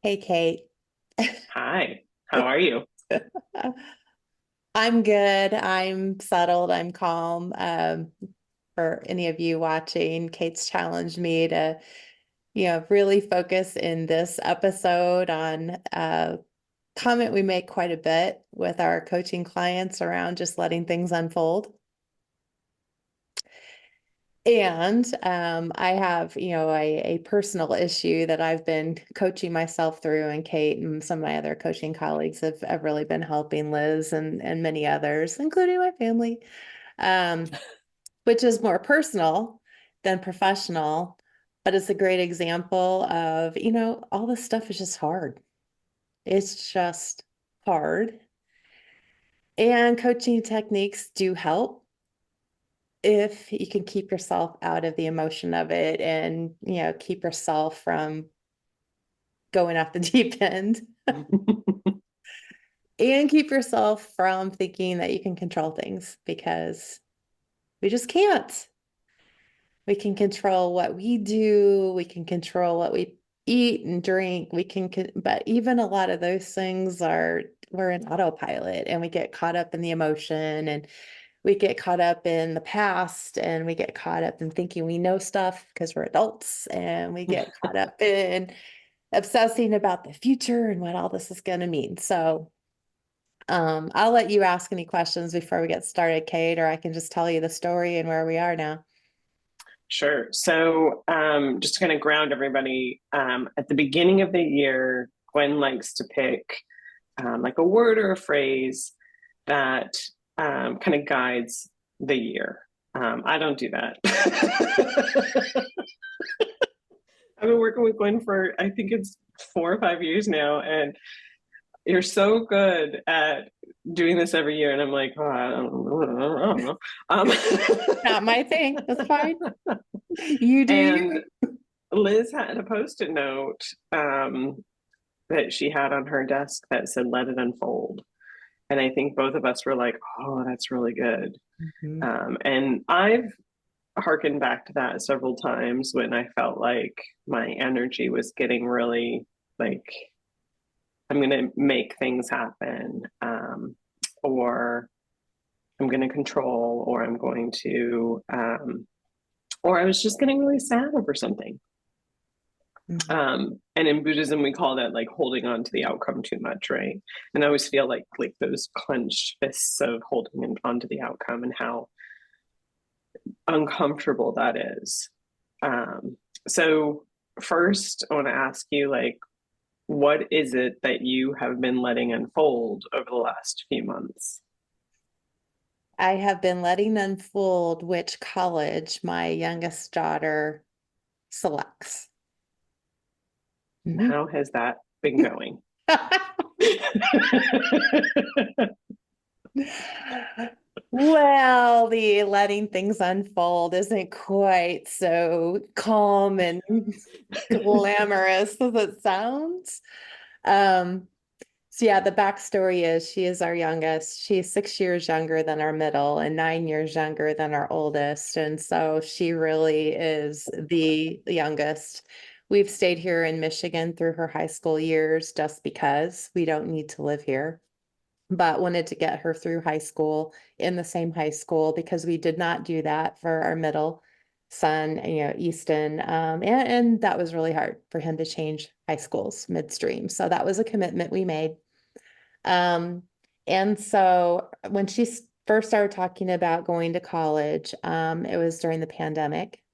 Hey, Kate. Hi, how are you? I'm good. I'm settled. I'm calm. For any of you watching, Kate's challenged me to, really focus in this episode on a comment we make quite a bit with our coaching clients around just letting things unfold. And I have, a personal issue that I've been coaching myself through, and Kate and some of my other coaching colleagues have really been helping Liz and many others, including my family, um, which is more personal than professional, but it's a great example of, all this stuff is just hard. It's just hard. And coaching techniques do help if you can keep yourself out of the emotion of it and, keep yourself from going off the deep end and keep yourself from thinking that you can control things because we just can't. We can control what we do, we can control what we eat and drink, but even a lot of those things we're in autopilot and we get caught up in the emotion and we get caught up in the past and we get caught up in thinking we know stuff because we're adults and we get caught up in obsessing about the future and what all this is going to mean. So, I'll let you ask any questions before we get started, Kate, or I can just tell you the story and where we are now. Sure. So, just to kind of ground everybody, at the beginning of the year, Gwen likes to pick like a word or a phrase that kind of guides the year. I don't do that. I've been working with Gwen for, I think it's 4 or 5 years now, and you're so good at doing this every year. And I'm like, oh, I don't know. Not my thing. That's fine. You do And you. Liz had a post-it note that she had on her desk that said, let it unfold. And I think both of us were like, oh, that's really good. Mhm. And I've harkened back to that several times when I felt like my energy was getting really like, I'm going to make things happen, or I'm going to control, or I'm going to, or I was just getting really sad over something. Mhm. And in Buddhism, we call that like holding on to the outcome too much, right? And I always feel like those clenched fists of holding on to the outcome and how uncomfortable that is. Um, so first, I want to ask you like, what is it that you have been letting unfold over the last few months? I have been letting unfold which college my youngest daughter selects. And Mhm. how has that been going? Well, the letting things unfold isn't quite so calm and glamorous as it sounds. Um, so yeah, the backstory is she is our youngest. She's 6 years younger than our middle and 9 years younger than our oldest. And so she really is the youngest. We've stayed here in Michigan through her high school years just because we don't need to live here, but wanted to get her through high school in the same high school because we did not do that for our middle son, Easton. And that was really hard for him to change high schools midstream. So that was a commitment we made. Um, and so when she first started talking about going to college, it was during the pandemic.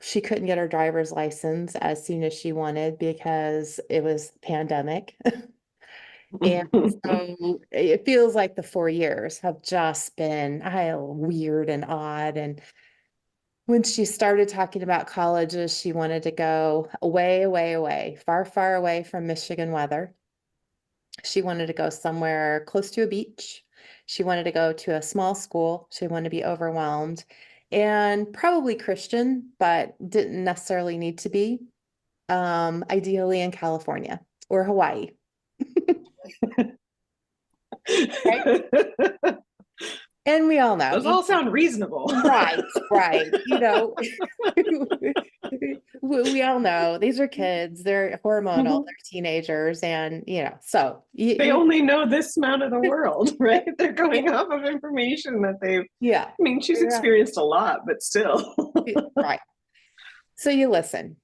She couldn't get her driver's license as soon as she wanted because it was pandemic. And so it feels like the 4 years have just been weird and odd. And when she started talking about colleges, she wanted to go away, away, away, far, far away from Michigan weather. She wanted to go somewhere close to a beach. She wanted to go to a small school. She wanted to be overwhelmed and probably Christian, but didn't necessarily need to be. Ideally in California or Hawaii. Right? And we all know, Those all sound reasonable. right, right. we all know these are kids, they're hormonal, Mhm. they're teenagers, and so They you only know this amount of the world, right? They're yeah, going off of information that they've, yeah, I mean, she's yeah, experienced a lot, but still. right. So you listen.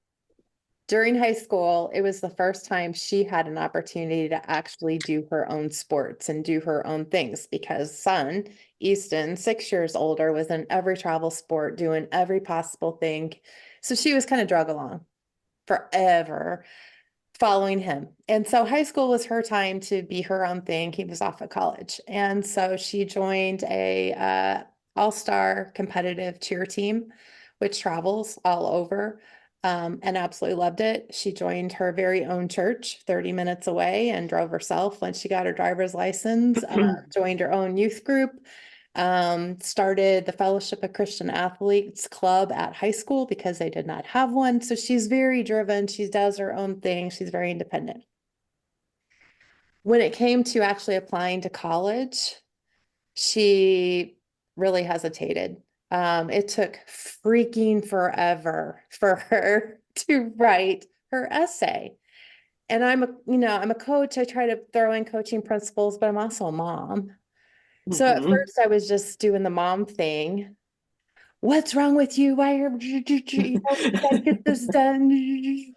During high school, it was the first time she had an opportunity to actually do her own sports and do her own things because son, Easton, 6 years older, was in every travel sport, doing every possible thing. So she was kind of drug along forever following him. And so high school was her time to be her own thing. He was off at college. And so she joined a all-star competitive cheer team, which travels all over, and absolutely loved it. She joined her very own church 30 minutes away and drove herself when she got her driver's license, joined her own youth group, started the Fellowship of Christian Athletes Club at high school because they did not have one. So she's very driven. She does her own thing. She's very independent. When it came to actually applying to college, she really hesitated. It took freaking forever for her to write her essay. And I'm a coach. I try to throw in coaching principles, but I'm also a mom. So at Mhm. first I was just doing the mom thing. What's wrong with you? Why are you gotta get this done?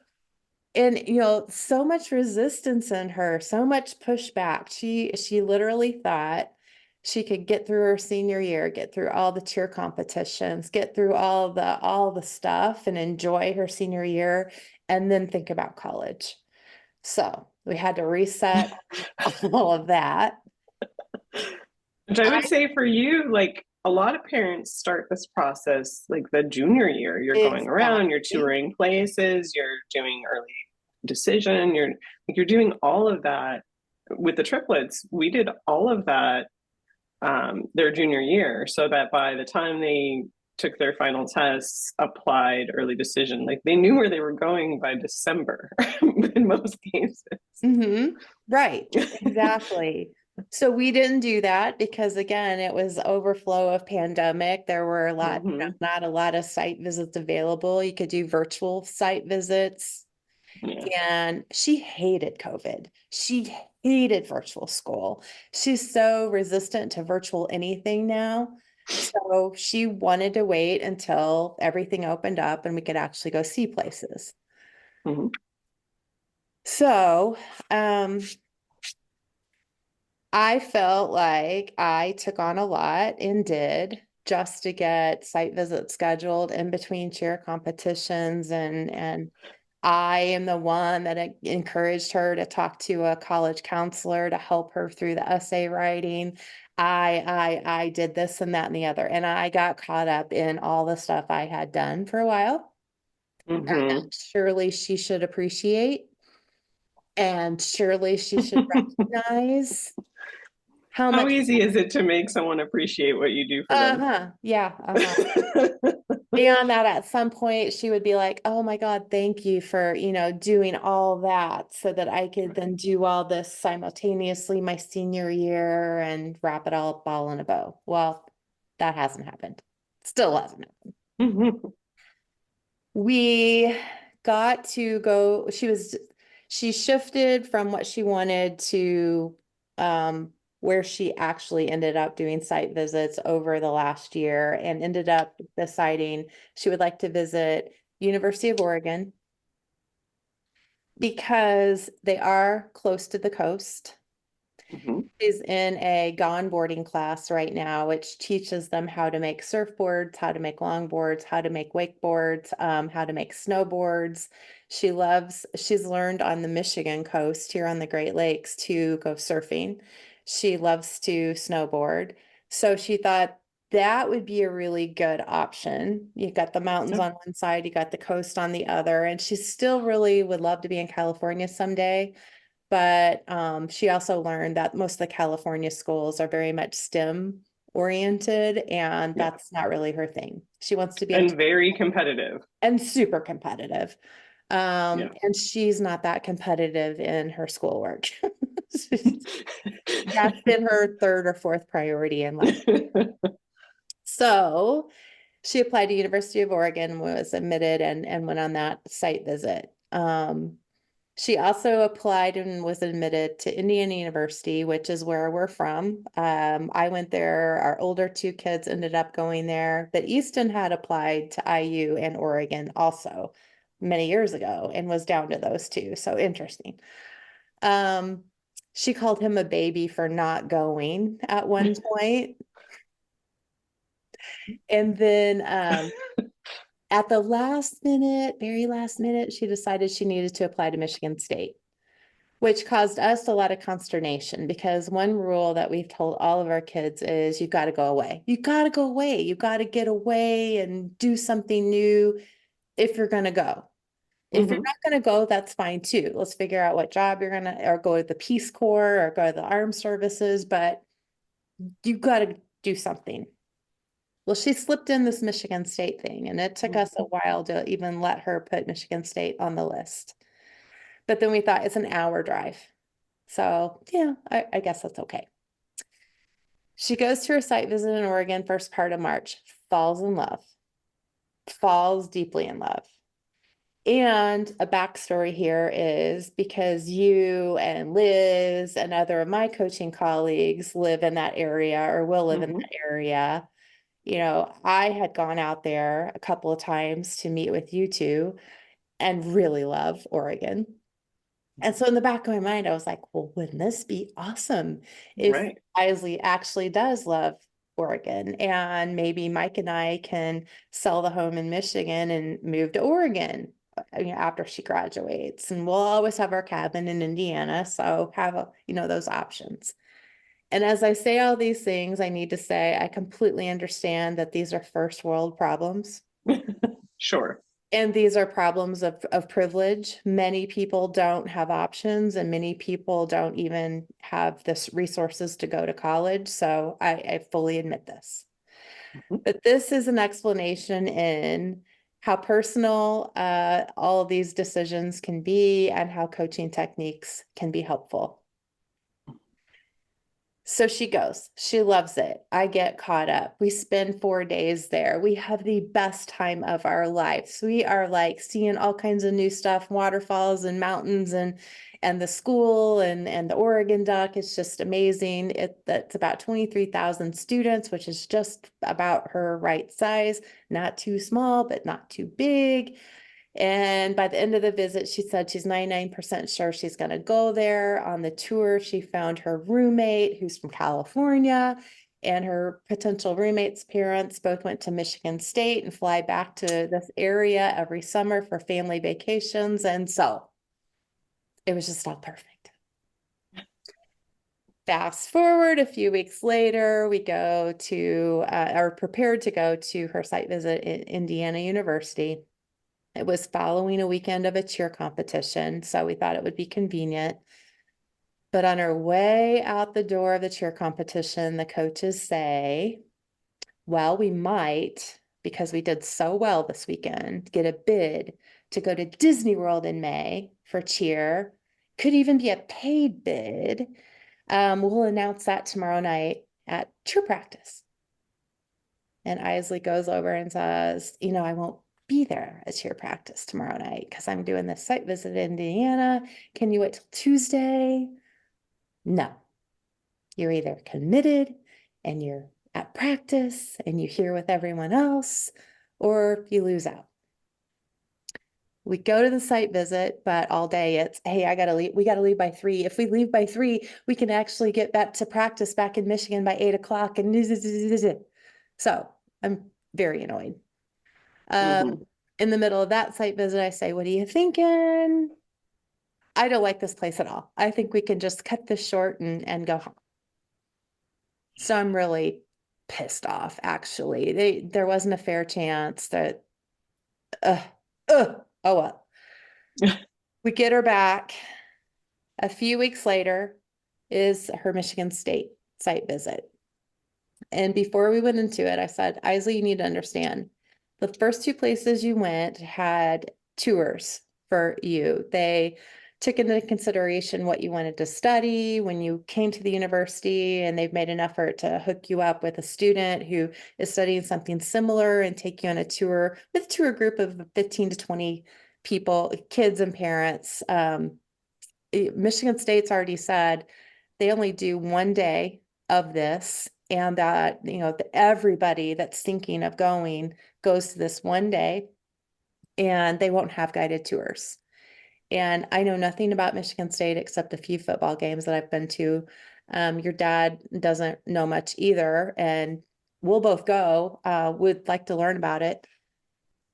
And so much resistance in her, so much pushback. She literally thought she could get through her senior year, get through all the cheer competitions, get through all the stuff and enjoy her senior year and then think about college. So we had to reset all of that. Which I I would say for you, like a lot of parents start this process like the junior year. You're going around, you're exactly. touring places, you're doing early decision, you're doing all of that with the triplets. We did all of that their junior year, so that by the time they took their final tests, applied early decision, like they knew where they were going by December in most cases. Right, exactly. So we didn't do that because again, it was overflow of pandemic. There were Mm-hmm. not a lot of site visits available. You could do virtual site visits. Yeah. And she hated COVID. She hated virtual school. She's so resistant to virtual anything now. So she wanted to wait until everything opened up and we could actually go see places. Mm-hmm. So, I felt like I took on a lot and did just to get site visits scheduled in between cheer competitions and I am the one that encouraged her to talk to a college counselor to help her through the essay writing. I did this and that and the other, and I got caught up in all the stuff I had done for a while. Mm-hmm. Surely she should appreciate, and surely she should recognize how How much. easy is it to make someone appreciate what you do for them? Uh-huh. Yeah. Uh-huh. Beyond that, at some point, she would be like, oh my God, thank you for, doing all that so that I could then do all this simultaneously my senior year and wrap it all in a bow. Well, that hasn't happened. Still hasn't happened. We got to go, she shifted from what she wanted to where she actually ended up doing site visits over the last year and ended up deciding she would like to visit University of Oregon because they are close to the coast. Mm-hmm. She's in a gone boarding class right now, which teaches them how to make surfboards, how to make longboards, how to make wakeboards, how to make snowboards. She's learned on the Michigan coast here on the Great Lakes to go surfing. She loves to snowboard. So she thought that would be a really good option. You got the mountains Yep. on one side, you got the coast on the other, and she still really would love to be in California someday. But she also learned that most of the California schools are very much STEM oriented, and Yeah. that's not really her thing. She wants to be in And very competitive. and super competitive. Yeah. And she's not that competitive in her schoolwork. That's been her third or fourth priority in life. So She applied to University of Oregon, was admitted and went on that site visit. She also applied and was admitted to Indiana University, which is where we're from. I went there. Our older two kids ended up going there, but Easton had applied to IU and Oregon also many years ago and was down to those two. So interesting. Um, she called him a baby for not going at one point. And then at the last minute, very last minute, she decided she needed to apply to Michigan State, which caused us a lot of consternation because one rule that we've told all of our kids is you got to go away. You got to go away. You got to get away and do something new if you're going to go. If you're Hmm. not going to go, that's fine too. Let's figure out what job you're going to, or go to the Peace Corps or go to the armed services, but you got to do something. Well, she slipped in this Michigan State thing, and it took us a while to even let her put Michigan State on the list. But then we thought it's an hour drive. So yeah, I guess that's okay. She goes to her site visit in Oregon first part of March, falls in love, falls deeply in love. And a backstory here is because you and Liz and other of my coaching colleagues live in that area or will live in Hmm. that area. You know, I had gone out there a couple of times to meet with you two and really love Oregon. And so in the back of my mind, I was like, well, wouldn't this be awesome if Right. Isley actually does love Oregon? And maybe Mike and I can sell the home in Michigan and move to Oregon, after she graduates. And we'll always have our cabin in Indiana. So have, those options. And as I say all these things, I need to say I completely understand that these are first world problems. Sure. And these are problems of privilege. Many people don't have options, and many people don't even have the resources to go to college. So I fully admit this. Mhm. But this is an explanation in how personal all of these decisions can be and how coaching techniques can be helpful. So she goes, she loves it. I get caught up. We spend 4 days there. We have the best time of our lives. We are like seeing all kinds of new stuff, waterfalls and mountains and the school and the Oregon Duck. It's just amazing. That's about 23,000 students, which is just about her right size, not too small, but not too big. And by the end of the visit, she said she's 99% sure she's going to go there. On the tour, she found her roommate who's from California, and her potential roommate's parents both went to Michigan State and fly back to this area every summer for family vacations. And so it was just all perfect. Fast forward a few weeks later, we go to, are prepared to go to her site visit at Indiana University. It was following a weekend of a cheer competition, so we thought it would be convenient. But on our way out the door of the cheer competition, the coaches say, well, we might, because we did so well this weekend, get a bid to go to Disney World in May for cheer. Could even be a paid bid. We'll announce that tomorrow night at cheer practice. And Isley goes over and says, I won't be there at cheer practice tomorrow night because I'm doing this site visit in Indiana. Can you wait till Tuesday? No, you're either committed and you're at practice and you're here with everyone else, or you lose out. We go to the site visit, but all day it's, hey, I gotta leave. We gotta leave by 3. If we leave by 3, we can actually get back to practice back in Michigan by 8 o'clock. And so I'm very annoyed. Hmm. In the middle of that site visit, I say, what are you thinking? I don't like this place at all. I think we can just cut this short and go home. So I'm really pissed off, actually. There wasn't a fair chance that, uh, oh well. We get her back. A few weeks later is her Michigan State site visit. And before we went into it, I said, Isley, you need to understand. The first 2 places you went had tours for you. took into consideration what you wanted to study when you came to the university, and they've made an effort to hook you up with a student who is studying something similar and take you on a tour with a tour group of 15 to 20 people, kids and parents. Michigan State's already said they only do one day of this, and that, everybody that's thinking of going goes to this one day, and they won't have guided tours. And I know nothing about Michigan State except a few football games that I've been to. Your dad doesn't know much either, and we'll both go. Would like to learn about it,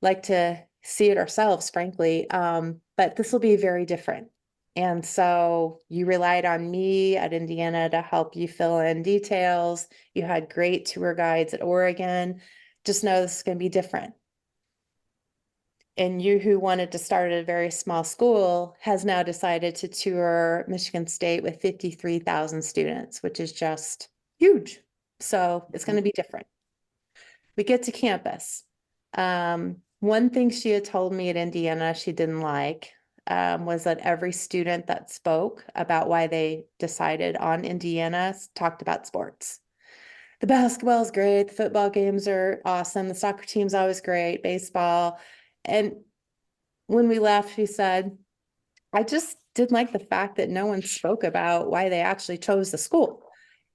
like to see it ourselves, frankly. But this will be very different. And so you relied on me at Indiana to help you fill in details. You had great tour guides at Oregon. Just know this is going to be different. And you, who wanted to start at a very small school, has now decided to tour Michigan State with 53,000 students, which is just huge. So it's going to be different. We get to campus. One thing she had told me at Indiana she didn't like was that every student that spoke about why they decided on Indiana talked about sports. The basketball is great. The football games are awesome. The soccer team's always great. Baseball. And when we left, she said, I just didn't like the fact that no one spoke about why they actually chose the school.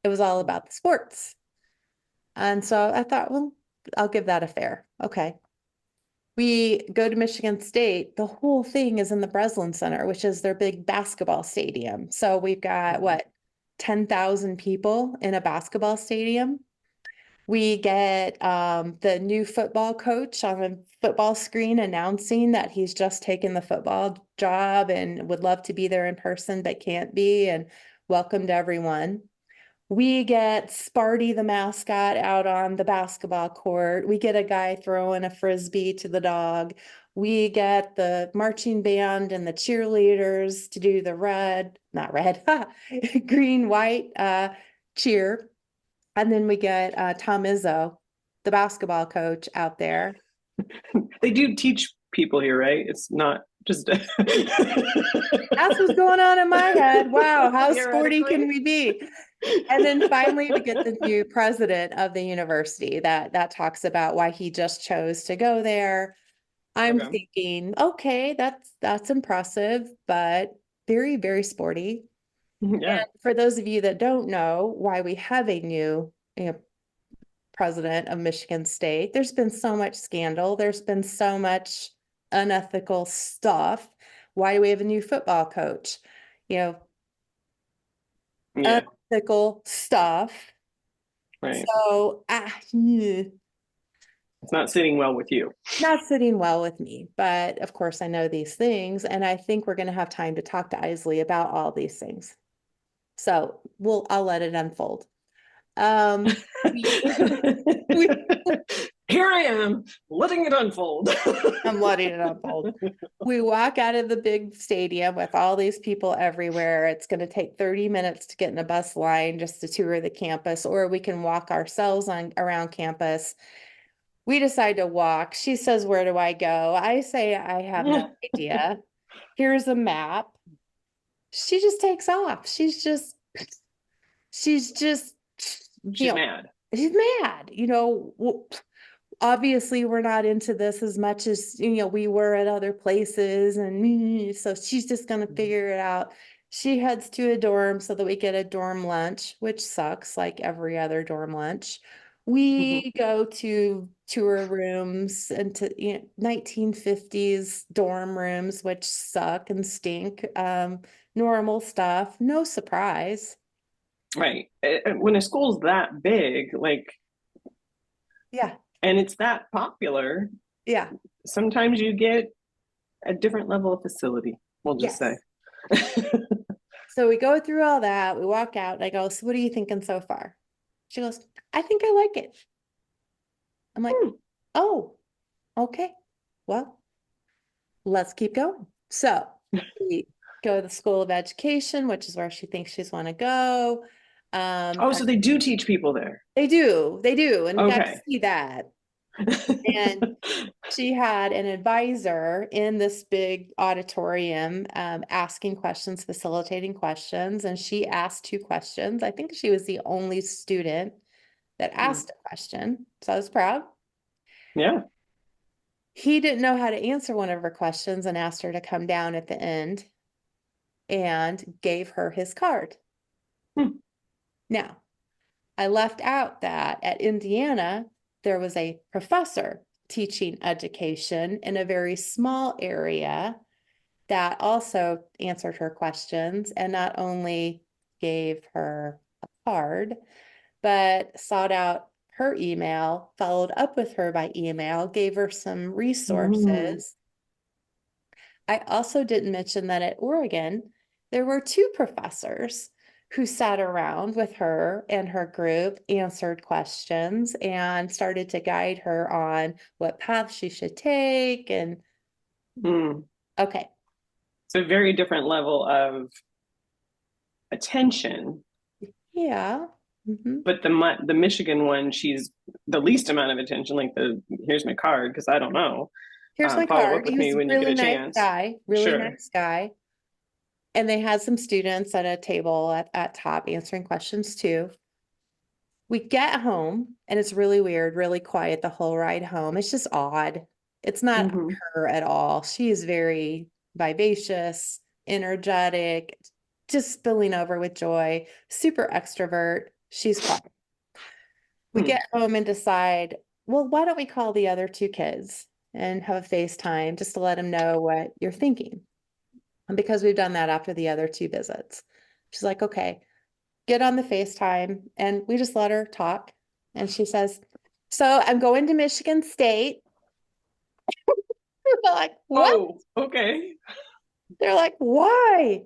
It was all about the sports. And so I thought, well, I'll give that a fair. Okay. We go to Michigan State. The whole thing is in the Breslin Center, which is their big basketball stadium. So we've got what, 10,000 people in a basketball stadium. We get the new football coach on the football screen announcing that he's just taken the football job and would love to be there in person, but can't be, and welcomed everyone. We get Sparty, the mascot, out on the basketball court. We get a guy throwing a frisbee to the dog. We get the marching band and the cheerleaders to do the not red, green, white cheer. And then we get Tom Izzo, the basketball coach, out there. They do teach people here, right? It's not just That's what's going on in my head. Wow, how sporty theoretically. can we be? And then finally we get the new president of the university that talks about why he just chose to go there. I'm Okay. thinking, okay, that's impressive, but very, very sporty. Yeah. And for those of you that don't know why we have a new, president of Michigan State, there's been so much scandal. There's been so much unethical stuff. Why do we have a new football coach? Yeah. Unethical stuff. Right. So It's not sitting well with you. not sitting well with me, but of course I know these things, and I think we're going to have time to talk to Isley about all these things. So I'll let it unfold. We, Here I am, letting it unfold. I'm letting it unfold. We walk out of the big stadium with all these people everywhere. It's going to take 30 minutes to get in a bus line just to tour the campus, or we can walk ourselves around campus. We decide to walk. She says, where do I go? I say, I have no idea. Here's a map. She just takes off. She's just, She's mad. She's mad. Obviously we're not into this as much as we were at other places, and so she's just going to figure it out. She heads to a dorm so that we get a dorm lunch, which sucks like every other dorm lunch. We go to tour rooms and to 1950s dorm rooms, which suck and stink. Normal stuff, no surprise. Right. When a school's that big, Yeah, and it's that popular, yeah, sometimes you get a different level of facility, we'll just yes. say. So we go through all that, we walk out, and I go, so what are you thinking so far? She goes, I think I like it. I'm like, oh, okay, well, let's keep going. So we go to the School of Education, which is where she thinks she's want to go. Oh, so they do teach people there. They do, and we got to Okay. see that. And she had an advisor in this big auditorium, asking questions, facilitating questions, and she asked two questions. I think she was the only student that asked a question, so I was proud. Yeah. He didn't know how to answer one of her questions and asked her to come down at the end and gave her his card. Hmm. Now, I left out that at Indiana, there was a professor teaching education in a very small area that also answered her questions and not only gave her a card, but sought out her email, followed up with her by email, gave her some Mm. resources. I also didn't mention that at Oregon, there were two professors who sat around with her and her group, answered questions, and started to guide her on what path she should take. And Mm. okay, It's a very different level of attention. yeah. Mhm. But the Michigan one, she's the least amount of attention. Like the here's my card because I don't know. Here's my Follow up card. with He was me a when you get really a nice chance. guy, really Sure. nice guy. And they had some students at a table at top answering questions too. We get home and it's really weird, really quiet the whole ride home. It's just odd. It's not Hmm. her at all. She is very vivacious, energetic, just spilling over with joy, super extrovert. She's quiet. We Hmm. get home and decide, well, why don't we call the other two kids and have a FaceTime just to let them know what you're thinking? And because we've done that after the other two visits. She's like, okay, get on the FaceTime. And we just let her talk. And she says, so I'm going to Michigan State. We're like, what? Oh, okay. They're like, why?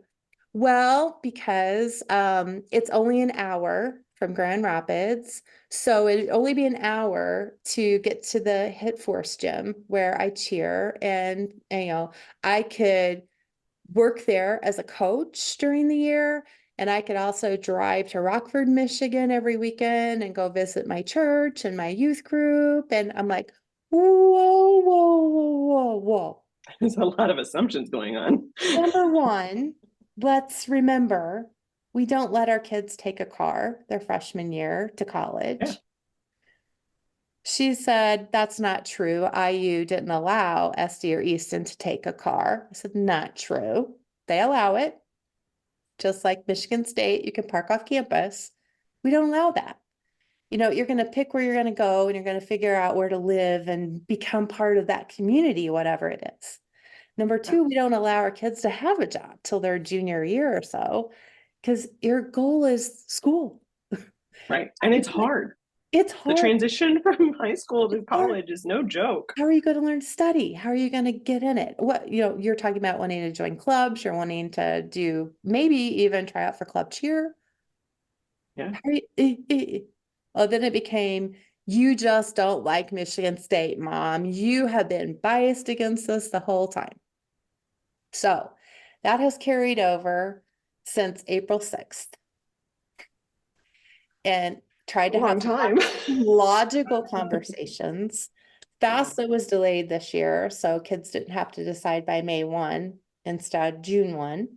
Well, because it's only an hour from Grand Rapids. So it'd only be an hour to get to the Hit Force gym where I cheer. And, I could work there as a coach during the year. And I could also drive to Rockford, Michigan every weekend and go visit my church and my youth group. And I'm like, whoa, whoa, whoa, whoa, whoa. There's a lot of assumptions going on. Number one, let's remember we don't let our kids take a car their freshman year to Yeah. college. She said, that's not true. IU didn't allow SD or Easton to take a car. I said, not true. They allow it. Just like Michigan State, you can park off campus. We don't allow that. You're going to pick where you're going to go and you're going to figure out where to live and become part of that community, whatever it is. Number Yeah. two, we don't allow our kids to have a job till their junior year or so because your goal is school. Right. And it's hard. It's The hard. transition from high school to It's hard. college is no joke. How are you going to learn to study? How are you going to get in it? You're talking about wanting to join clubs, you're wanting to do maybe even try out for club cheer. Yeah. How are you, Oh, then it became, you just don't like Michigan State, mom. You have been biased against us the whole time. So that has carried over since April 6th and tried to have Long time. logical conversations. FAFSA was delayed this year, so kids didn't have to decide by May 1, instead June 1.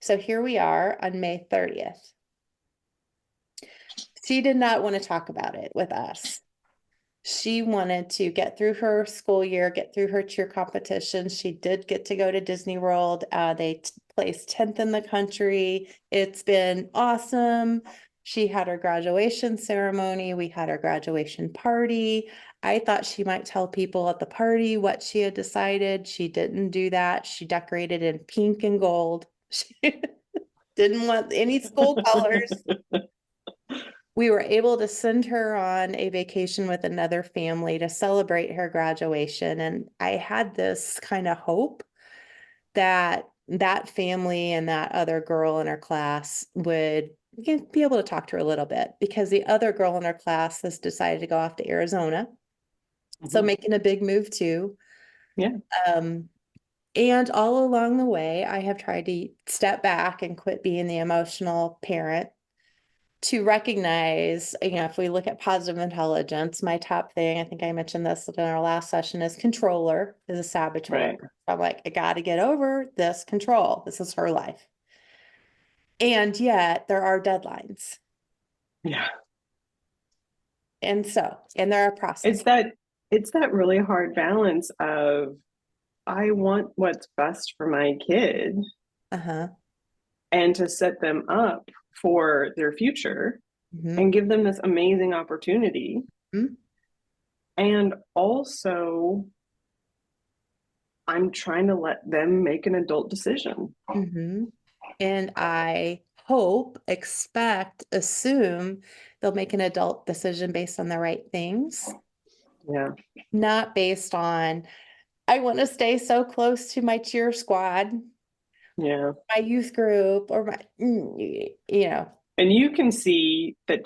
So here we are on May 30th. She did not want to talk about it with us. She wanted to get through her school year, get through her cheer competition. She did get to go to Disney World. They placed 10th in the country. It's been awesome. She had her graduation ceremony. We had her graduation party. I thought she might tell people at the party what she had decided. She didn't do that. She decorated in pink and gold. She didn't want any school colors. We were able to send her on a vacation with another family to celebrate her graduation. And I had this kind of hope that that family and that other girl in her class would be able to talk to her a little bit because the other girl in her class has decided to go off to Arizona. So Mhm. making a big move too. Yeah. Um, and all along the way, I have tried to step back and quit being the emotional parent to recognize, if we look at positive intelligence, my top thing, I think I mentioned this in our last session, is controller, is a saboteur. Right. I'm like, I got to get over this control. This is her life. And yet there are deadlines. Yeah. And there are It's processes. that it's that really hard balance of I want what's best for my kid Uh-huh. and to set them up for their future Mm-hmm. and give them this amazing opportunity. Mm-hmm. And also, I'm trying to let them make an adult decision. Mm-hmm. And I hope, expect, assume they'll make an adult decision based on the right things, Yeah. not based on, I want to stay so close to my cheer squad, Yeah. my youth group, or my. And you can see that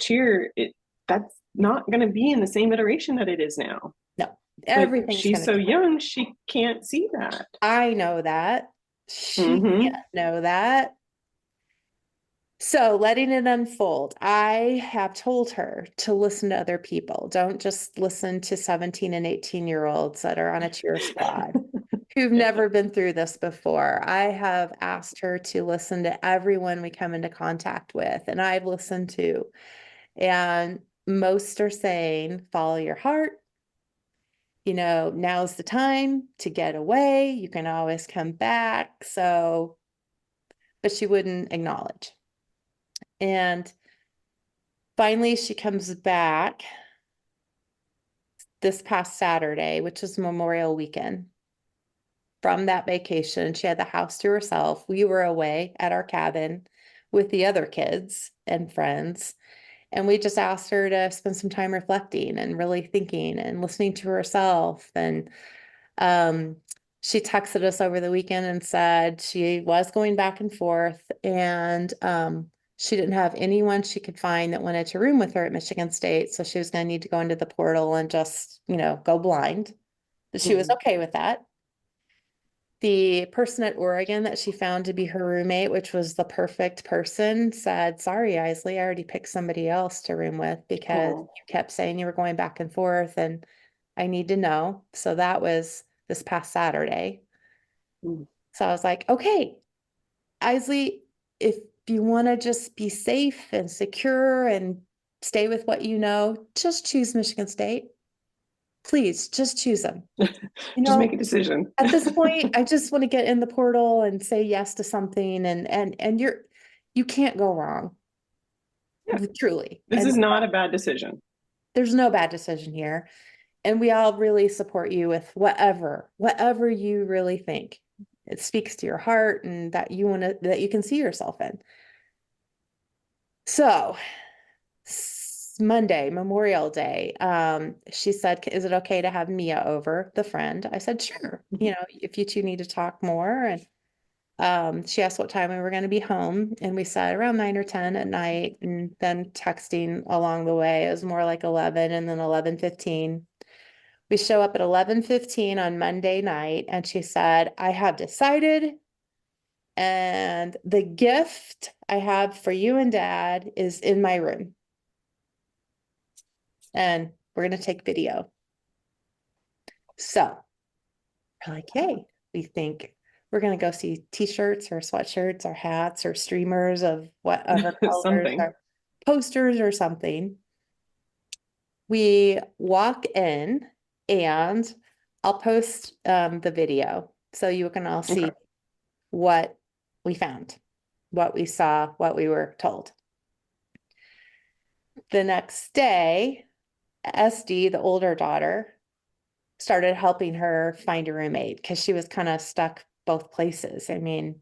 that's not going to be in the same iteration that it is now. No, But everything's she's going to so be. young, she can't see that. I know that. She Mm-hmm. can't know that. So letting it unfold, I have told her to listen to other people. Don't just listen to 17 and 18-year-olds that are on a cheer squad who've never been through this before. I have asked her to listen to everyone we come into contact with, and I've listened to. And most are saying, follow your heart. Now's the time to get away. You can always come back. But she wouldn't acknowledge. And finally, she comes back this past Saturday, which is Memorial Weekend. From that vacation, she had the house to herself. We were away at our cabin with the other kids and friends. And we just asked her to spend some time reflecting and really thinking and listening to herself. And um, she texted us over the weekend and said she was going back and forth, and she didn't have anyone she could find that wanted to room with her at Michigan State. So she was going to need to go into the portal and just, go blind. But she was Mm-hmm. okay with that. The person at Oregon that she found to be her roommate, which was the perfect person, said, sorry, Isley, I already picked somebody else to room with because Oh. you kept saying you were going back and forth and I need to know. So that was this past Saturday. Mm. So I was like, okay, Isley, if you want to just be safe and secure and stay with what you know, just choose Michigan State. Please just choose them. Just make a decision. At this point, I just want to get in the portal and say yes to something, and you can't go wrong, Yeah. truly. This And is not a bad decision. there's no bad decision here. And we all really support you with whatever you really think. It speaks to your heart and that you can see yourself in. So Monday, Memorial Day, she said, is it okay to have Mia over, the friend? I said, sure. If you two need to talk more. And she asked what time we were going to be home, and we said around 9 or 10 at night, and then texting along the way. It was more like 11 and then 11:15. We show up at 11:15 on Monday night, and she said, I have decided, and the gift I have for you and Dad is in my room. And we're going to take video. So we're like, hey, we think we're going to go see t-shirts or sweatshirts or hats or streamers of whatever colors Something. or posters or something. We walk in, and I'll post the video so you can all see Okay. what we found, what we saw, what we were told. The next day, SD, the older daughter, started helping her find a roommate because she was kind of stuck both places. I mean,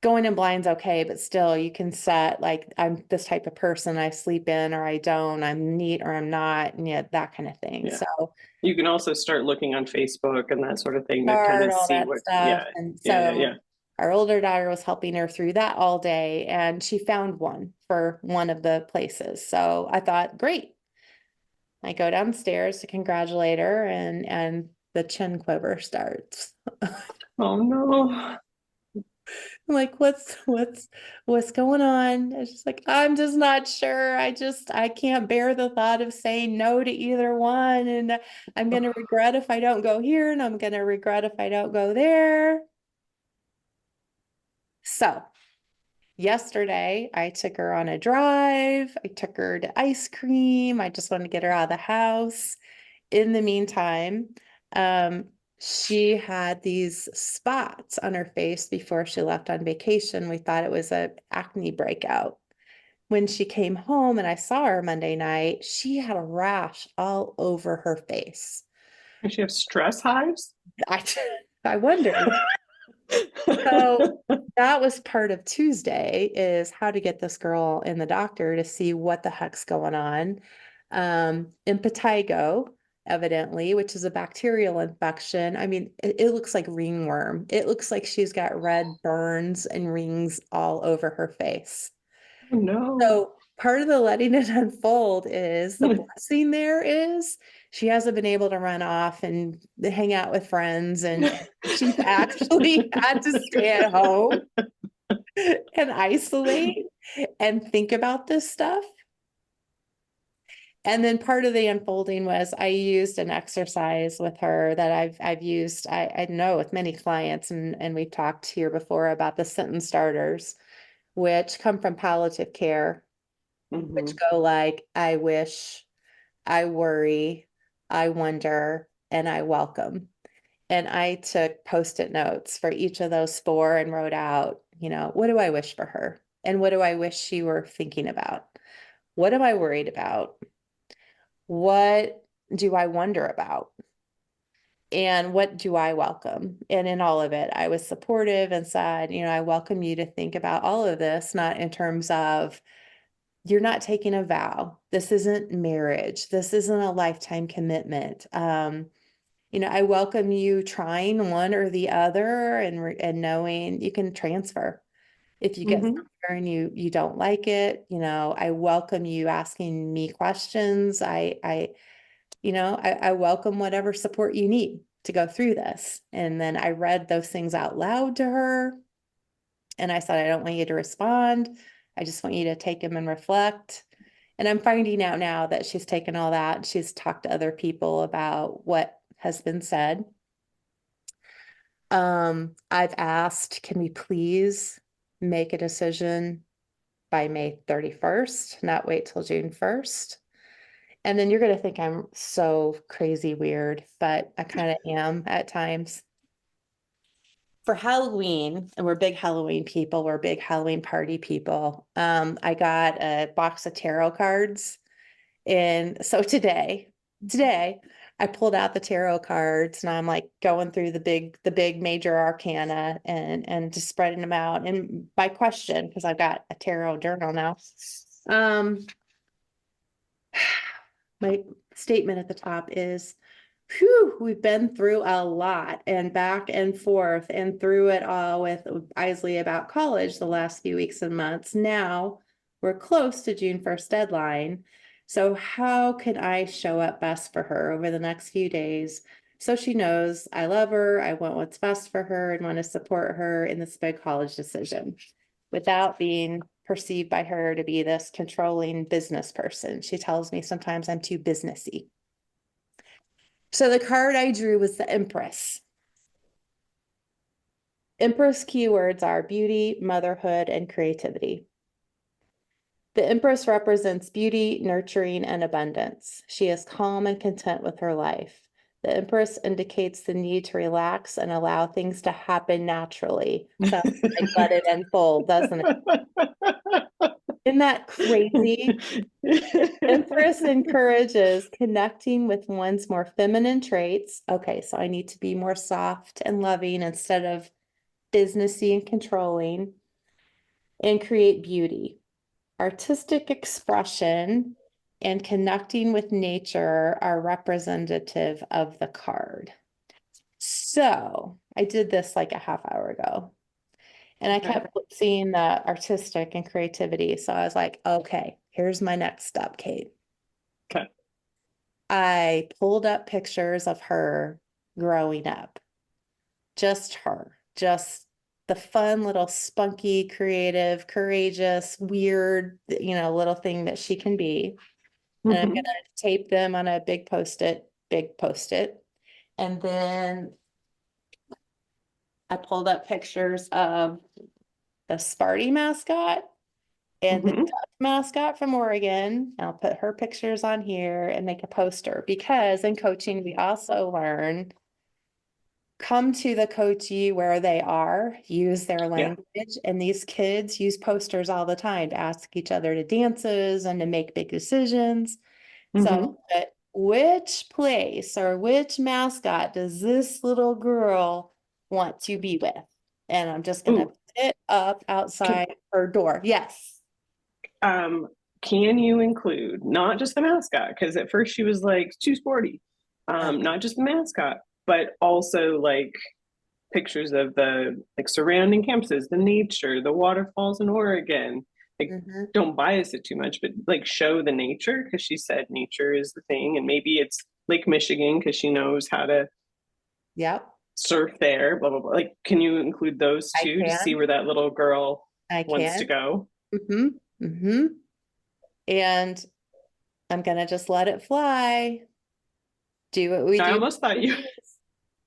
going in blind's okay, but still you can set like, I'm this type of person, I sleep in or I don't, I'm neat or I'm not, and yeah, that kind of thing. Yeah. So You can also start looking on Facebook and that sort of thing to kind start of all see that what, stuff. yeah, And yeah. so our older daughter was helping her through that all day, and she found one for one of the places. So I thought, great. I go downstairs to congratulate her, and the chin quiver starts. Oh no. like, what's going on? It's just like, I'm just not sure. I can't bear the thought of saying no to either one. And I'm going to regret if I don't go here, and I'm going to regret if I don't go there. So yesterday, I took her on a drive. I took her to ice cream. I just wanted to get her out of the house. In the meantime, um, she had these spots on her face before she left on vacation. We thought it was an acne breakout. When she came home and I saw her Monday night, she had a rash all over her face. Does she have stress hives? I, I wondered. So that was part of Tuesday, is how to get this girl in the doctor to see what the heck's going on. Impetigo, evidently, which is a bacterial infection. I mean, it looks like ringworm. It looks like she's got red burns and rings all over her face. Oh, no. So part of the letting it unfold is the blessing there is she hasn't been able to run off and hang out with friends, and she's actually had to stay at home and isolate and think about this stuff. And then part of the unfolding was I used an exercise with her that I've used, I know, with many clients, and we've talked here before about the sentence starters, which come from palliative care, which Mhm. go like, I wish, I worry, I wonder, and I welcome. And I took post-it notes for each of those four and wrote out, what do I wish for her? And what do I wish she were thinking about? What am I worried about? What do I wonder about? And what do I welcome? And in all of it, I was supportive and said, I welcome you to think about all of this, not in terms of you're not taking a vow. This isn't marriage. This isn't a lifetime commitment. I welcome you trying one or the other, and knowing you can transfer. If you get Mhm. somewhere and you don't like it, I welcome you asking me questions. I welcome whatever support you need to go through this. And then I read those things out loud to her. And I said, I don't want you to respond. I just want you to take them and reflect. And I'm finding out now that she's taken all that. She's talked to other people about what has been said. I've asked, can we please make a decision by May 31st, not wait till June 1st? And then you're going to think I'm so crazy weird, but I kind of am at times. For Halloween, and we're big Halloween people, we're big Halloween party people. I got a box of tarot cards. And so today I pulled out the tarot cards, and I'm like going through the big major arcana, and just spreading them out. And by question, because I've got a tarot journal now. Um, my statement at the top is, whew, we've been through a lot, and back and forth and through it all with Isley about college the last few weeks and months. Now we're close to June 1st deadline. So how can I show up best for her over the next few days, so she knows I love her, I want what's best for her, and want to support her in this big college decision without being perceived by her to be this controlling business person. She tells me sometimes I'm too businessy. So the card I drew was the Empress. Empress keywords are beauty, motherhood, and creativity. The Empress represents beauty, nurturing, and abundance. She is calm and content with her life. The Empress indicates the need to relax and allow things to happen naturally. Sounds like let it unfold, doesn't it? Isn't that crazy? Empress encourages connecting with one's more feminine traits. Okay, so I need to be more soft and loving instead of businessy and controlling, and create beauty. Artistic expression and connecting with nature are representative of the card. So I did this like a half hour ago, and I Okay. kept seeing the artistic and creativity. So I was like, okay, here's my next step, Kate. Okay. I pulled up pictures of her growing up, just her, just the fun little spunky, creative, courageous, weird, little thing that she can be. And I'm Hmm. gonna tape them on a big post-it. And then I pulled up pictures of the Sparty mascot and the Hmm. duck mascot from Oregon. I'll put her pictures on here and make a poster, because in coaching, we also learn come to the coachee where they are, use their Yeah. language. And these kids use posters all the time to ask each other to dances and to make big decisions. Hmm. So, but which place or which mascot does this little girl want to be with? And I'm just gonna Ooh, put it up can, outside her door. Yes. um, can you include not just the mascot? Because at first she was like too sporty. Okay. Not just the mascot, but also like pictures of the like surrounding campuses, the nature, the waterfalls in Oregon. Like, Mhm. don't bias it too much, but like show the nature, because she said nature is the thing, and maybe it's Lake Michigan because she knows how to Yep, surf there. Blah blah blah. Like, can you include those I two to see can. where that little girl I wants to can. go? Mm-hmm. Mm-hmm. And I'm gonna just let it fly. Do what we I do. almost thought you,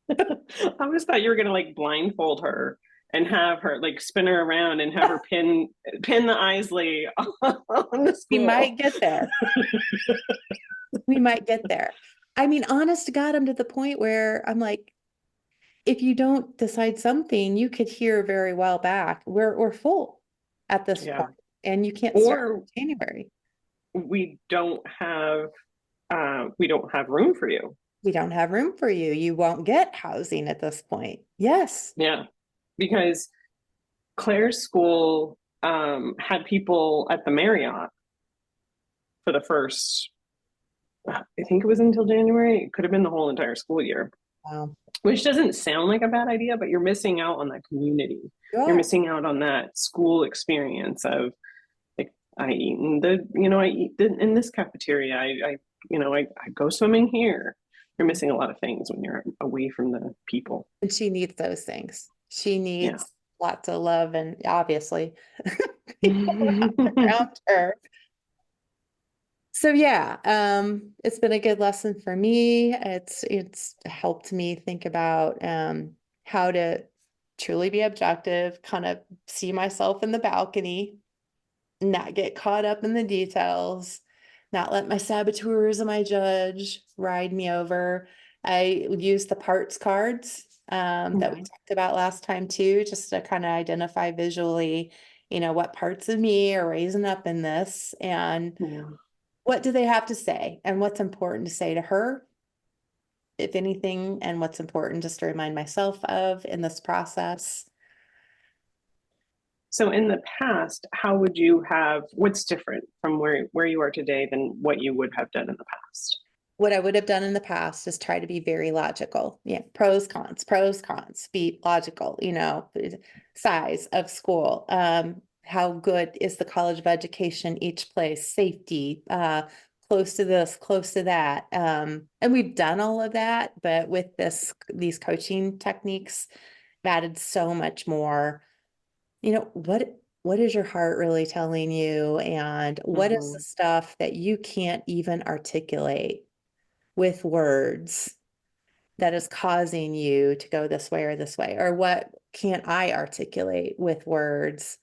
I almost thought you were gonna like blindfold her and have her like spin her around and have her pin the Isley on the We school. might get there. We might get there. I mean, honest to God, I'm to the point where I'm like, if you don't decide something, you could hear very well back. We're full at this Yeah. point, and you can't start Or in January. we don't have we don't have room for you. We don't have room for you. You won't get housing at this point. Yes. Yeah. Because Claire's school had people at the Marriott for the first, I think it was until January. It could have been the whole entire school year, Wow. which doesn't sound like a bad idea, but you're missing out on that community. You're Sure. missing out on that school experience of like, I eat in the, I eat in this cafeteria. I go swimming here. You're missing a lot of things when you're away from the people. And she needs those things. She Yeah. needs lots of love and obviously people around her. So yeah, it's been a good lesson for me. It's helped me think about how to truly be objective, kind of see myself in the balcony, not get caught up in the details, not let my saboteurs and my judge ride me over. I use the parts cards that we Yeah. talked about last time too, just to kind of identify visually, what parts of me are raising up in this, and Yeah. what do they have to say, and what's important to say to her, if anything, and what's important just to remind myself of in this process. So in the past, how would you have, what's different from where you are today than what you would have done in the past? What I would have done in the past is try to be very logical. Yeah, pros, cons, be logical, size of school. How good is the College of Education, each place, safety, close to this, close to that. And we've done all of that, but with these coaching techniques, I've added so much more. What is your heart really telling you? And what is the Mm-hmm. stuff that you can't even articulate with words that is causing you to go this way or this way? Or what can't I articulate with words?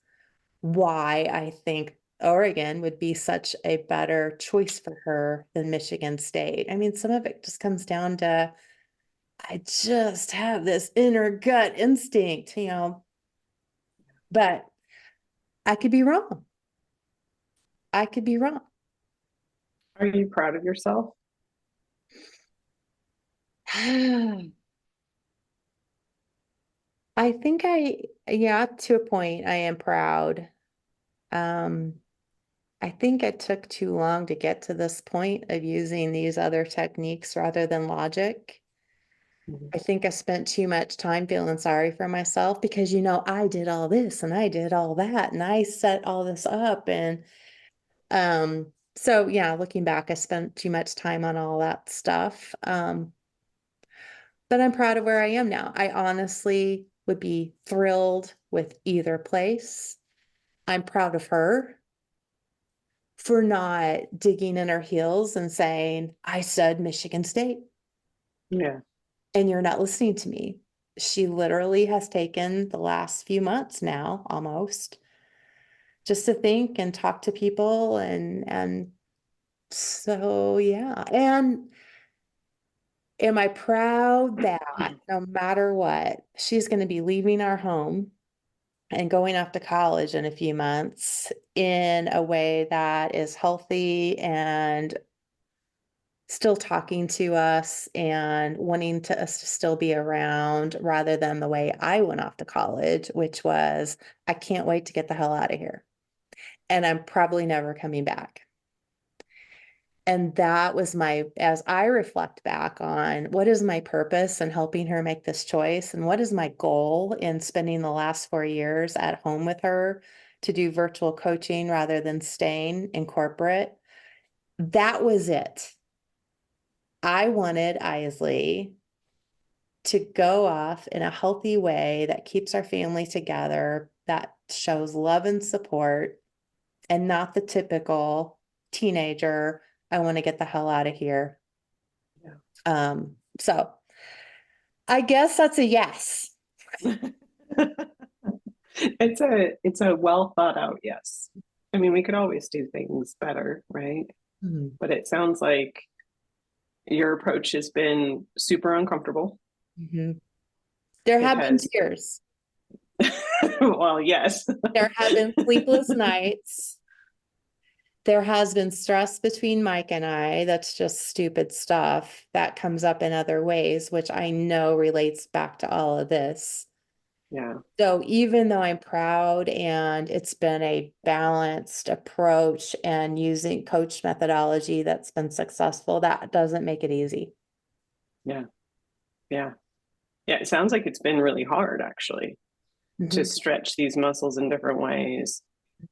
Why I think Oregon would be such a better choice for her than Michigan State. I mean, some of it just comes down to I just have this inner gut instinct, but I could be wrong. I could be wrong. Are you proud of yourself? I think yeah, to a point, I am proud. Um, I think it took too long to get to this point of using these other techniques rather than logic. I think I spent too much time feeling sorry for myself because, I did all this and I did all that and I set all this up. And so yeah, looking back, I spent too much time on all that stuff. But I'm proud of where I am now. I honestly would be thrilled with either place. I'm proud of her for not digging in her heels and saying, I said Michigan State Yeah. and you're not listening to me. She literally has taken the last few months now, almost, just to think and talk to people and so yeah. And am I proud that no matter what, she's going to be leaving our home and going off to college in a few months in a way that is healthy and still talking to us and wanting to us to still be around rather than the way I went off to college, which was, I can't wait to get the hell out of here. And I'm probably never coming back. And that was as I reflect back on what is my purpose in helping her make this choice and what is my goal in spending the last 4 years at home with her to do virtual coaching rather than staying in corporate. That was it. I wanted Isley to go off in a healthy way that keeps our family together, that shows love and support, and not the typical teenager, I want to get the hell out of here. Yeah. So I guess that's a yes. It's a well thought out yes. I mean, we could always do things better, right? Mhm. But it sounds like your approach has been super uncomfortable. Mhm. There It have been has, tears. well, yes. There have been sleepless nights. There has been stress between Mike and I. That's just stupid stuff that comes up in other ways, which I know relates back to all of this. Yeah. So even though I'm proud and it's been a balanced approach and using coach methodology that's been successful, that doesn't make it easy. Yeah. Yeah. Yeah. It sounds like it's been really hard actually to Mhm. stretch these muscles in different ways.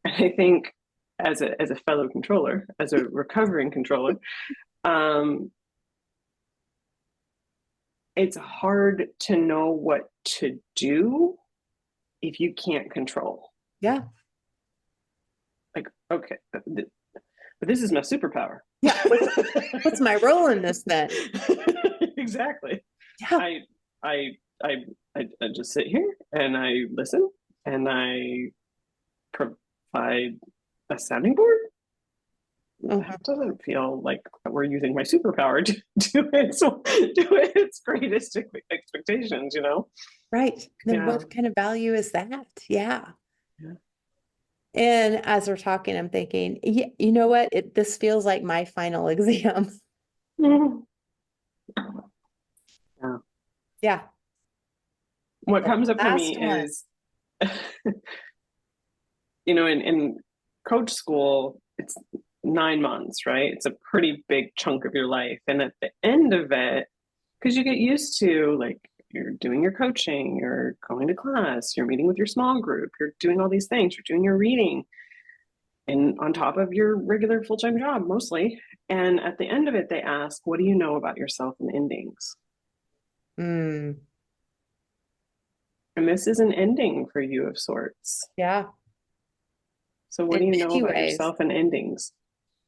And I think as a fellow controller, as a recovering controller, um, it's hard to know what to do if you can't control. Yeah. Like, okay, but this is my superpower. Yeah. What's my role in this then? Exactly. Yeah. I, I, I, I just sit here and I listen and I provide a sounding board. Uh-huh. That doesn't feel like we're using my superpower to do its greatest expectations, you know? Right. Then Yeah. what kind of value is that? Yeah. Yeah. And as we're talking, I'm thinking, yeah, you know what? This feels like my final exam. Yeah. Yeah. What The comes up for last me one. is, in coach school, it's 9 months, right? It's a pretty big chunk of your life. And at the end of it, because you get used to like you're doing your coaching, you're going to class, you're meeting with your small group, you're doing all these things, you're doing your reading, and on top of your regular full-time job mostly. And at the end of it, they ask, what do you know about yourself in endings? Mm, And this is an ending for you of sorts. yeah. So what In do you know many about ways. yourself in endings?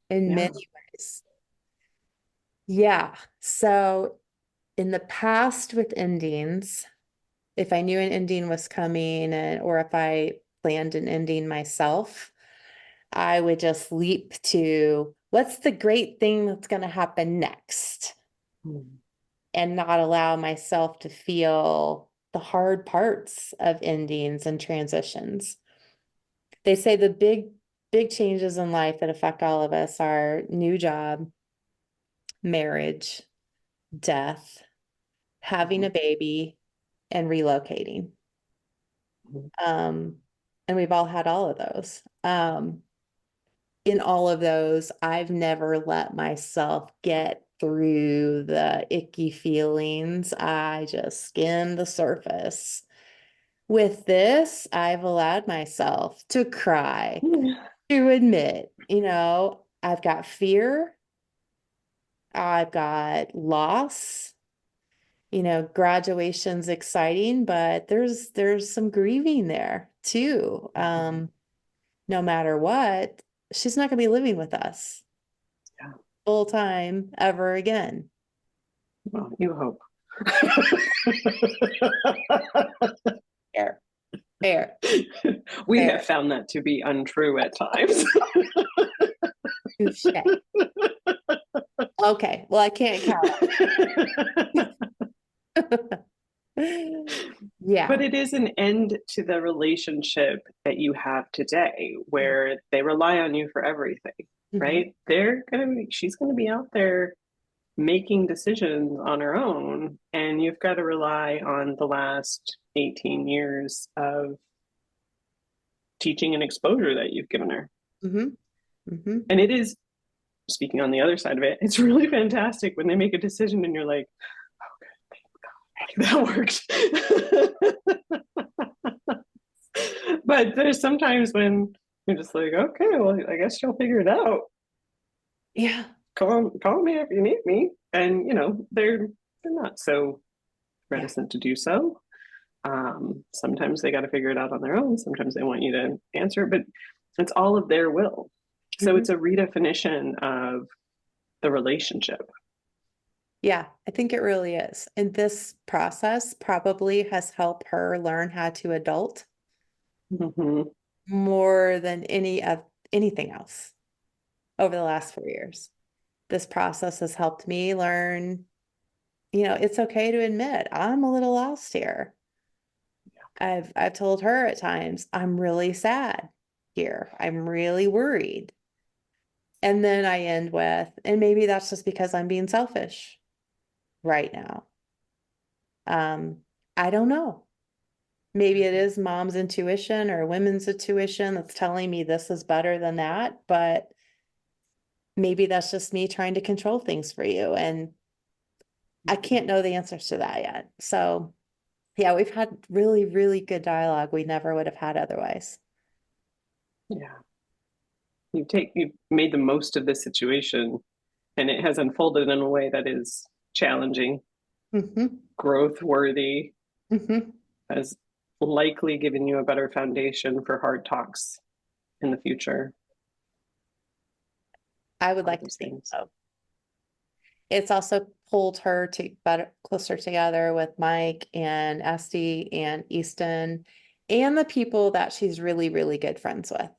In Yeah. many ways. Yeah. So in the past with endings, if I knew an ending was coming or if I planned an ending myself, I would just leap to what's the great thing that's going to happen next Mm. and not allow myself to feel the hard parts of endings and transitions. They say the big changes in life that affect all of us are new job, marriage, death, having a baby, and relocating. Um, and we've all had all of those. In all of those, I've never let myself get through the icky feelings. I just skim the surface. With this, I've allowed myself to cry, Mm. to admit, I've got fear, I've got loss, graduation's exciting, but there's some grieving there too. No matter what, she's not going to be living with us Yeah. full time ever again. Well, you hope. Fair, fair, We have fair. found that to be untrue at times. Touche. Okay, well, I can't count it. But Yeah. it is an end to the relationship that you have today where they rely on you for everything, Mhm. right? She's gonna be out there making decisions on her own, and you've got to rely on the last 18 years of teaching and exposure that you've given her. Mhm. Mhm. And it is, speaking on the other side of it, it's really fantastic when they make a decision and you're like, that worked. But there's sometimes when you're just like, okay, well, I guess you'll figure it out. Yeah. Call me if you need me. And they're not so Yeah. reticent to do so. Sometimes they got to figure it out on their own. Sometimes they want you to answer, but it's all of their will. So Mhm. it's a redefinition of the relationship. Yeah, I think it really is. And this process probably has helped her learn how to adult Mm-hmm. more than anything else over the last 4 years. This process has helped me learn, it's okay to admit I'm a little lost here. I've told her at times, I'm really sad here. I'm really worried. And then I end with, and maybe that's just because I'm being selfish right now. Um, I don't know. Maybe it is mom's intuition or women's intuition that's telling me this is better than that, but maybe that's just me trying to control things for you. And I can't know the answers to that yet. So, yeah, we've had really, really good dialogue we never would have had otherwise. Yeah. You've made the most of this situation, and it has unfolded in a way that is challenging, Hmm. growth worthy, Hmm. has likely given you a better foundation for hard talks in the future. I would All like to those think things. so. It's also pulled her to better closer together with Mike and Esty and Easton and the people that she's really, really good friends with.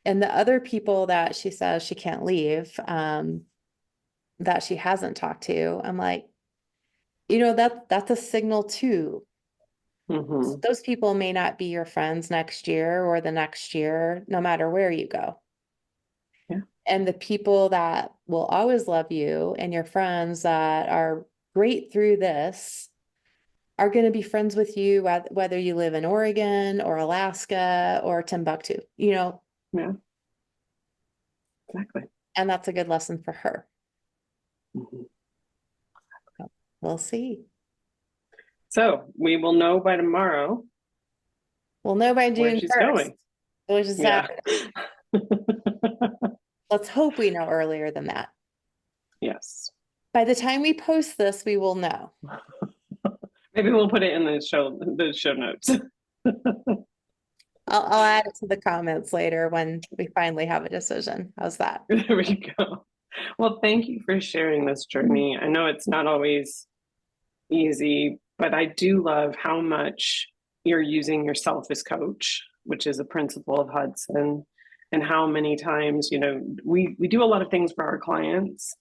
And the other people that she says she can't leave, that she hasn't talked to, I'm like, that's a signal too. Mm-hmm. Those people may not be your friends next year or the next year, no matter where you go. Yeah. And the people that will always love you and your friends that are great through this are going to be friends with you, whether you live in Oregon or Alaska or Timbuktu, Yeah. Exactly. and that's a good lesson for her. Mm-hmm. We'll see. So we will know by tomorrow We'll know by where June she's 1st, going. which is Yeah. Saturday. Let's hope we know earlier than that. Yes. By the time we post this, we will know. Maybe we'll put it in the show notes. I'll add it to the comments later when we finally have a decision. How's that? There we go. Well, thank you for sharing this journey. I know it's not always easy, but I do love how much you're using yourself as coach, which is a principle of Hudson, and how many times, we do a lot of things for our clients.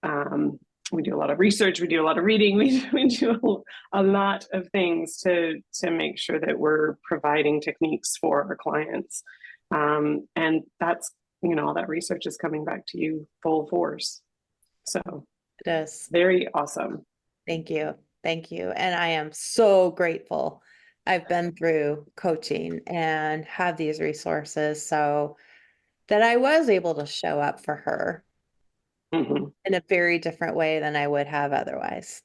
Um, we do a lot of research, we do a lot of reading, we do a lot of things to make sure that we're providing techniques for our clients. And that's, all that research is coming back to you full force. So It is. very awesome. Thank you. Thank you. And I am so grateful. I've been through coaching and have these resources so that I was able to show up for her Mm-hmm. in a very different way than I would have otherwise.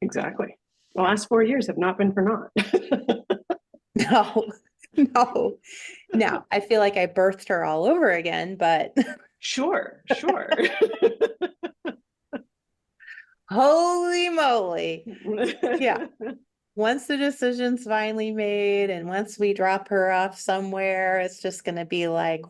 Exactly. The Yeah. last 4 years have not been for naught. No, no, no. I feel like I birthed her all over again, but Sure, sure. Holy moly. Yeah. Once the decision's finally made and once we drop her off somewhere, it's just going to be like,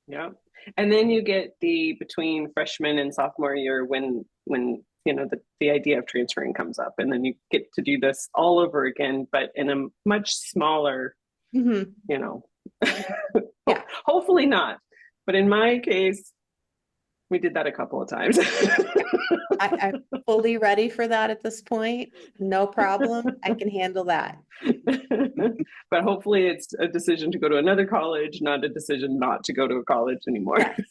Yeah. And then you get the between freshman and sophomore year when you know the idea of transferring comes up, and then you get to do this all over again, but in a much smaller, mhm. you know, Yeah, hopefully not. But in my case, we did that a couple of times. I'm fully ready for that at this point. No problem. I can handle that. But hopefully it's a decision to go to another college, not a decision not to go to a college anymore. Yes.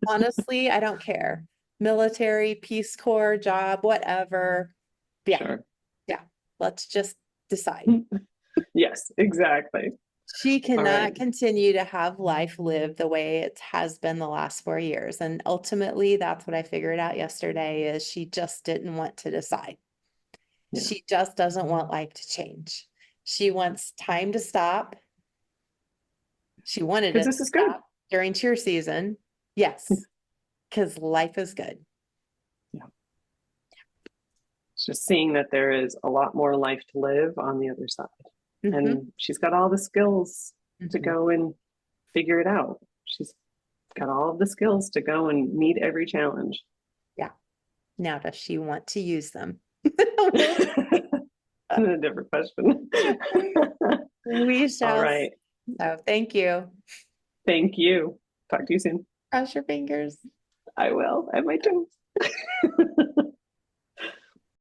Honestly, I don't care. Military, Peace Corps, job, whatever. Yeah, Sure. yeah. Let's just decide. Yes, exactly. She All right. cannot continue to have life live the way it has been the last 4 years. And ultimately, that's what I figured out yesterday is she just didn't want to decide. Yeah. She just doesn't want life to change. She wants time to stop. She wanted Because it this to is good. stop during cheer season. Yes, because life is good. Yeah. It's just seeing that there is a lot more life to live on the other side. Mhm, And she's got all the skills to mhm. go and figure it out. She's got all of the skills to go and meet every challenge. Yeah. Now, does she want to use them? A different question. We All shall. right. So thank you. Thank you. Talk to you soon. Cross your fingers. I will. At my toes.